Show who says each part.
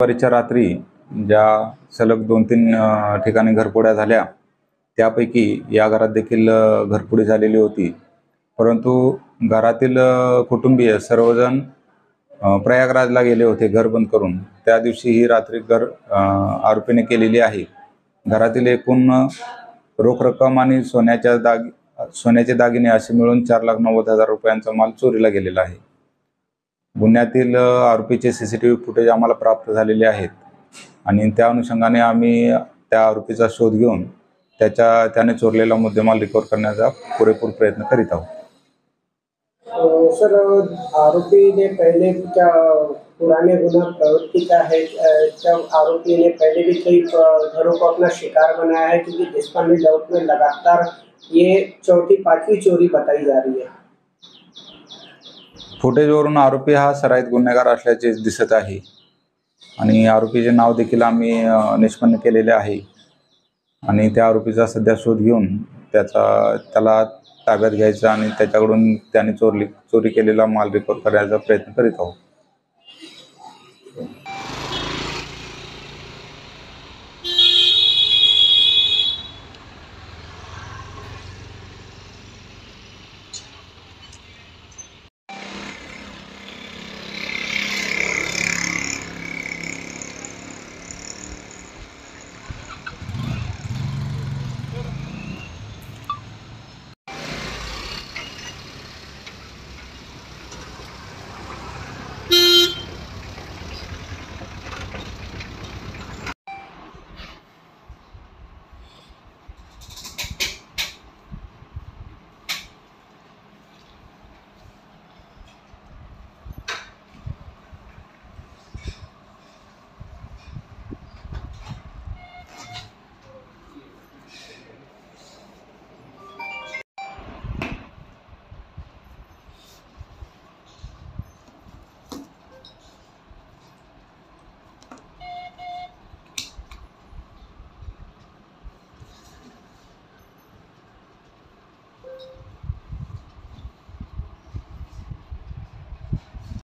Speaker 1: दुपारीच्या रात्री ज्या सलग 2-3 ठिकाणी घरफोड्या झाल्या, त्यापैकी या घरात देखील घरफोडी झालेली होती. परंतु घरातील कुटुंबीय सर्वजण प्रयागराजला गेले होते घर बंद करून. त्या दिवशी ही रात्री आरोपीने केलेली आहे. घरातील एकूण रोख रक्कम आणि सोन्याचे दागिने असे मिळून 4,90,000 रुपयांचा माल चोरीला गेलेला आहे. गुन्ह्यातील आरोपीचे CCTV फुटेज आम्हाला प्राप्त झालेले आहेत आणि त्या अनुषंगाने आम्ही त्या आरोपीचा शोध घेऊन त्याने चोरलेला मुद्देमाल रिकव्हर करण्याचा पुरेपूर प्रयत्न करीत आहोत.
Speaker 2: सर, आरोपी ने पहले क्या पुराने गुना प्रवृत्ति का है? क्या आरोपी ने पहले भी कई घरों को अपना शिकार बनाया है? क्योंकि देशपांडे लेआउट में लगातार ये 4थी-5वीं चोरी बताई जा रही है.
Speaker 1: फुटेजवरून आरोपी हा सराईत गुन्हेगार असल्याचे दिसत आहे आणि आरोपीचे नाव देखील आम्ही निष्पन्न केलेले आहे आणि त्या आरोपीचा सध्या शोध घेऊन त्याला ताब्यात घ्यायचा आणि त्याच्याकडून त्याने चोरी केलेला माल रिकव्हर करण्याचा प्रयत्न करीत आहोत.